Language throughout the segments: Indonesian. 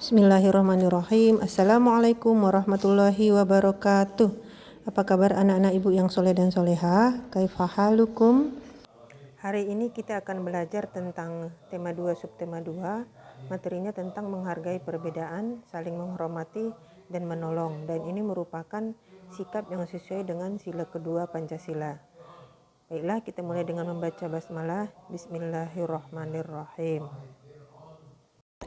Bismillahirrahmanirrahim. Assalamualaikum warahmatullahi wabarakatuh. Apa kabar anak-anak ibu yang soleh dan solehah? Kaifahalukum? Hari ini kita akan belajar tentang tema 2 subtema 2. Materinya tentang menghargai perbedaan, saling menghormati dan menolong. Dan ini merupakan sikap yang sesuai dengan sila kedua Pancasila. Baiklah, kita mulai dengan membaca basmalah. Bismillahirrahmanirrahim.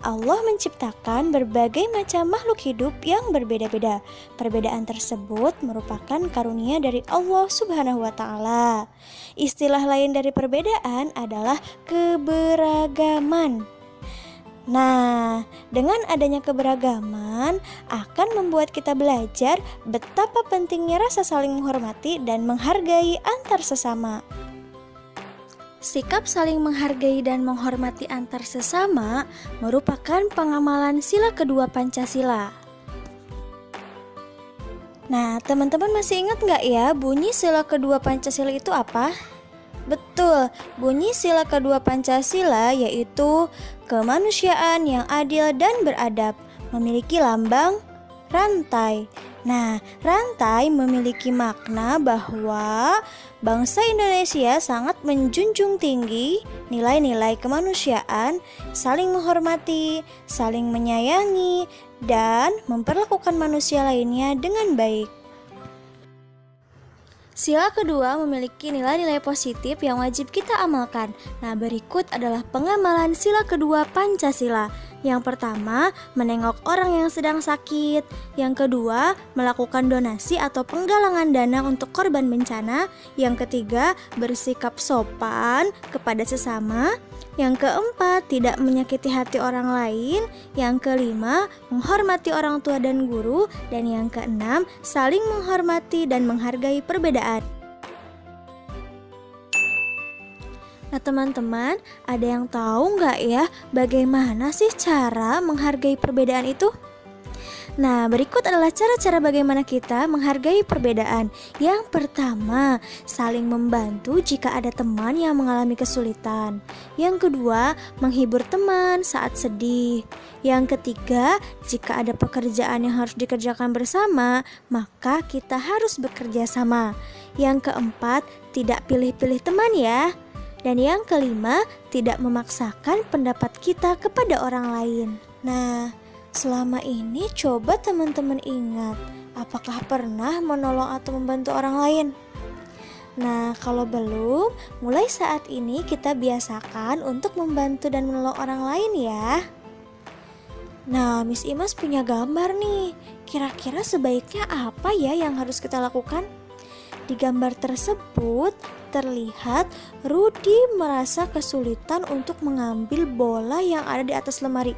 Allah menciptakan berbagai macam makhluk hidup yang berbeda-beda. Perbedaan tersebut merupakan karunia dari Allah Subhanahu wa Ta'ala. Istilah lain dari perbedaan adalah keberagaman. Nah, dengan adanya keberagaman akan membuat kita belajar betapa pentingnya rasa saling menghormati dan menghargai antar sesama. Sikap saling menghargai dan menghormati antar sesama merupakan pengamalan sila kedua Pancasila. Nah, teman-teman masih ingat nggak ya bunyi sila kedua Pancasila itu apa? Betul, bunyi sila kedua Pancasila yaitu kemanusiaan yang adil dan beradab, memiliki lambang rantai. Nah, rantai memiliki makna bahwa bangsa Indonesia sangat menjunjung tinggi nilai-nilai kemanusiaan, saling menghormati, saling menyayangi, dan memperlakukan manusia lainnya dengan baik. Sila kedua memiliki nilai-nilai positif yang wajib kita amalkan. Nah, berikut adalah pengamalan sila kedua Pancasila. Yang pertama, menengok orang yang sedang sakit. Yang kedua, melakukan donasi atau penggalangan dana untuk korban bencana. Yang ketiga, bersikap sopan kepada sesama. Yang keempat, tidak menyakiti hati orang lain. Yang kelima, menghormati orang tua dan guru. Dan yang keenam, saling menghormati dan menghargai perbedaan. Nah teman-teman, ada yang tahu nggak ya bagaimana sih cara menghargai perbedaan itu? Nah, berikut adalah cara-cara bagaimana kita menghargai perbedaan. Yang pertama, saling membantu jika ada teman yang mengalami kesulitan. Yang kedua, menghibur teman saat sedih. Yang ketiga, jika ada pekerjaan yang harus dikerjakan bersama, maka kita harus bekerja sama. Yang keempat, tidak pilih-pilih teman ya. Dan yang kelima, tidak memaksakan pendapat kita kepada orang lain. Nah, selama ini coba teman-teman ingat, apakah pernah menolong atau membantu orang lain? Nah, kalau belum, mulai saat ini kita biasakan untuk membantu dan menolong orang lain ya. Nah, Miss Imas punya gambar nih. Kira-kira sebaiknya apa ya yang harus kita lakukan? Di gambar tersebut terlihat Rudi merasa kesulitan untuk mengambil bola yang ada di atas lemari.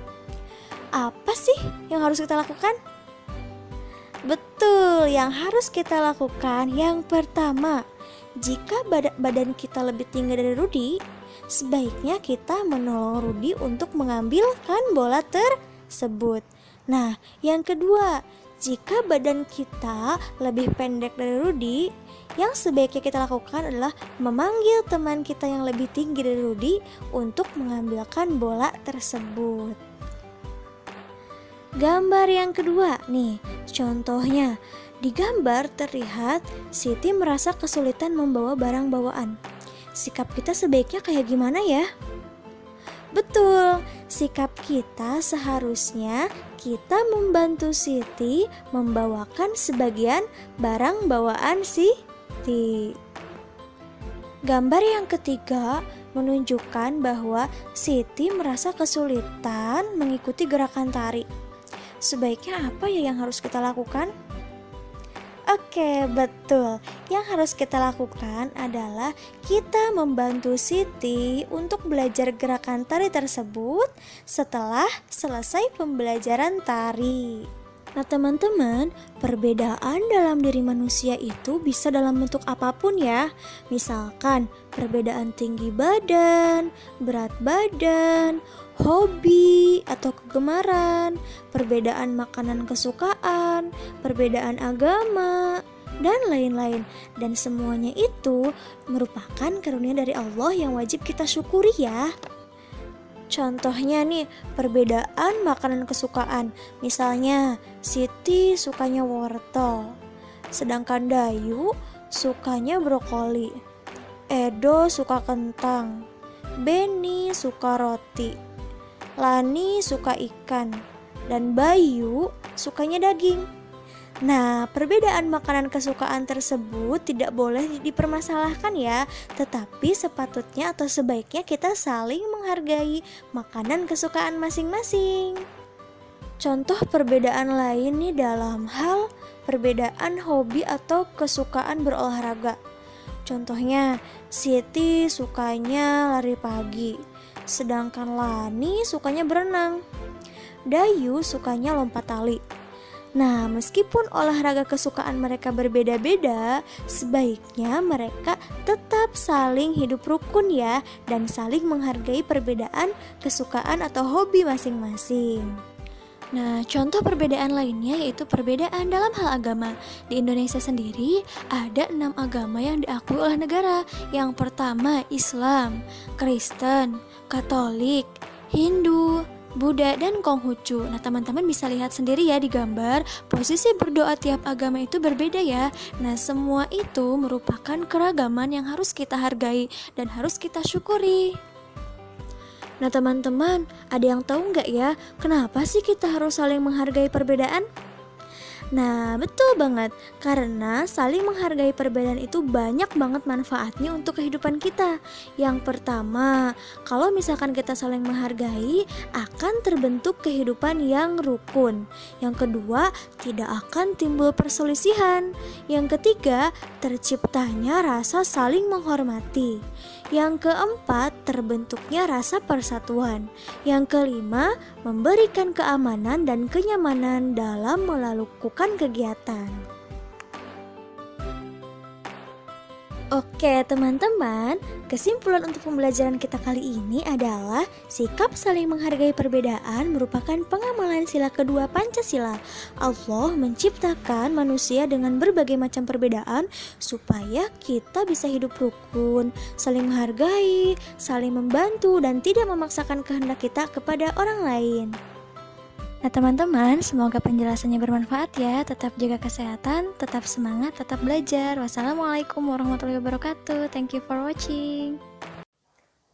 Apa sih yang harus kita lakukan? Betul, yang harus kita lakukan yang pertama, jika badan kita lebih tinggi dari Rudi, sebaiknya kita menolong Rudi untuk mengambilkan bola tersebut. Nah, yang kedua, jika badan kita lebih pendek dari Rudi, yang sebaiknya kita lakukan adalah memanggil teman kita yang lebih tinggi dari Rudi untuk mengambilkan bola tersebut. Gambar yang kedua nih, contohnya di gambar terlihat Siti merasa kesulitan membawa barang bawaan. Sikap kita sebaiknya kayak gimana ya? Betul, sikap kita seharusnya kita membantu Siti membawakan sebagian barang bawaan Siti. Gambar yang ketiga menunjukkan bahwa Siti merasa kesulitan mengikuti gerakan tari. Sebaiknya apa ya yang harus kita lakukan? Oke, betul. Yang harus kita lakukan adalah kita membantu Siti untuk belajar gerakan tari tersebut setelah selesai pembelajaran tari. Nah teman-teman, perbedaan dalam diri manusia itu bisa dalam bentuk apapun ya. Misalkan perbedaan tinggi badan, berat badan, hobi atau kegemaran, perbedaan makanan kesukaan, perbedaan agama, dan lain-lain. Dan semuanya itu merupakan karunia dari Allah yang wajib kita syukuri ya. Contohnya nih, perbedaan makanan kesukaan. Misalnya, Siti sukanya wortel, sedangkan Dayu sukanya brokoli. Edo suka kentang, Beni suka roti, Lani suka ikan, dan Bayu sukanya daging. Nah, perbedaan makanan kesukaan tersebut tidak boleh dipermasalahkan ya, tetapi sepatutnya atau sebaiknya kita saling menghargai makanan kesukaan masing-masing. Contoh perbedaan lain nih dalam hal perbedaan hobi atau kesukaan berolahraga. Contohnya, Siti sukanya lari pagi, sedangkan Lani sukanya berenang. Dayu sukanya lompat tali. Nah, meskipun olahraga kesukaan mereka berbeda-beda, sebaiknya mereka tetap saling hidup rukun ya, dan saling menghargai perbedaan kesukaan atau hobi masing-masing. Nah, contoh perbedaan lainnya yaitu perbedaan dalam hal agama. Di Indonesia sendiri ada 6 agama yang diakui oleh negara. Yang pertama Islam, Kristen, Katolik, Hindu, Buddha, dan Konghucu. Nah, teman-teman bisa lihat sendiri ya di gambar, posisi berdoa tiap agama itu berbeda ya. Nah, semua itu merupakan keragaman yang harus kita hargai dan harus kita syukuri. Nah, teman-teman, ada yang tahu nggak ya, kenapa sih kita harus saling menghargai perbedaan? Nah, betul banget, karena saling menghargai perbedaan itu banyak banget manfaatnya untuk kehidupan kita. Yang pertama, kalau misalkan kita saling menghargai, akan terbentuk kehidupan yang rukun. Yang kedua, tidak akan timbul perselisihan. Yang ketiga, terciptanya rasa saling menghormati. Yang keempat, terbentuknya rasa persatuan. Yang kelima, memberikan keamanan dan kenyamanan dalam melakukan kegiatan. Oke teman-teman, kesimpulan untuk pembelajaran kita kali ini adalah sikap saling menghargai perbedaan merupakan pengamalan sila kedua Pancasila. Allah menciptakan manusia dengan berbagai macam perbedaan supaya kita bisa hidup rukun, saling menghargai, saling membantu, dan tidak memaksakan kehendak kita kepada orang lain. Nah teman-teman, semoga penjelasannya bermanfaat ya. Tetap jaga kesehatan, tetap semangat, tetap belajar. Wassalamualaikum warahmatullahi wabarakatuh. Thank you for watching.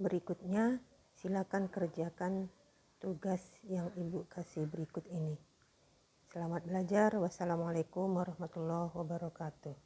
Berikutnya, silakan kerjakan tugas yang Ibu kasih berikut ini. Selamat belajar. Wassalamualaikum warahmatullahi wabarakatuh.